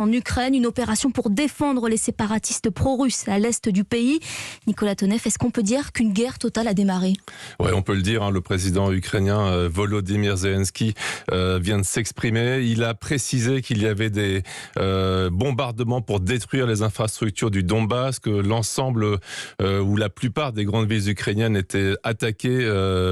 en Ukraine, une opération pour défendre les séparatistes pro-russes à l'est du pays. Nicolas Tonev, est-ce qu'on peut dire qu'une guerre totale a démarré ? Oui, on peut le dire. Le président ukrainien Volodymyr Zelensky vient de s'exprimer. Il a précisé qu'il y avait des bombardements pour détruire les infrastructures du Donbass, que l'ensemble ou la plupart des grandes villes ukrainiennes étaient attaquées,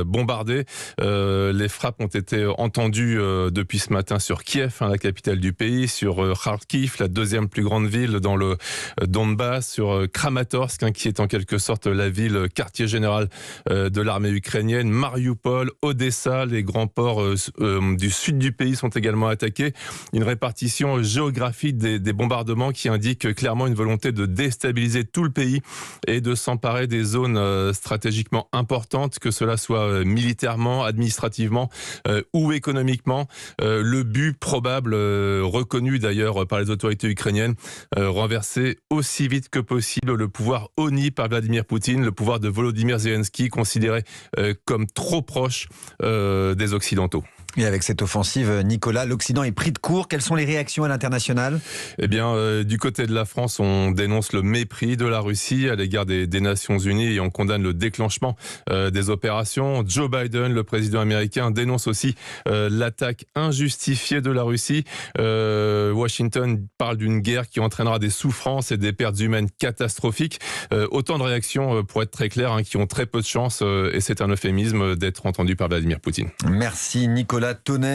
bombardées. Les frappes ont été entendues depuis ce matin sur Kiev, la capitale du pays, sur Kharkiv, la deuxième plus grande ville dans le Donbass, sur Kramatorsk, qui est en quelque sorte la ville quartier général de l'armée ukrainienne. Mariupol, Odessa, les grands ports du sud du pays sont également attaqués. Une répartition géographique des bombardements qui indique clairement une volonté de déstabiliser tout le pays et de s'emparer des zones stratégiquement importantes, que cela soit militairement, administrativement ou économiquement. Le but probable, reconnu d'ailleurs par les autorités ukrainiennes, renverser aussi vite que possible le pouvoir honni par Vladimir Poutine, le pouvoir de Volodymyr Zelensky, considéré comme trop proche des Occidentaux. Et avec cette offensive, Nicolas, l'Occident est pris de court. Quelles sont les réactions à l'international ? Eh bien, du côté de la France, on dénonce le mépris de la Russie à l'égard des Nations Unies et on condamne le déclenchement des opérations. Joe Biden, le président américain, dénonce aussi l'attaque injustifiée de la Russie. Washington parle d'une guerre qui entraînera des souffrances et des pertes humaines catastrophiques. Autant de réactions, pour être très clair, qui ont très peu de chance, et c'est un euphémisme, d'être entendues par Vladimir Poutine. Merci Nicolas Tonev.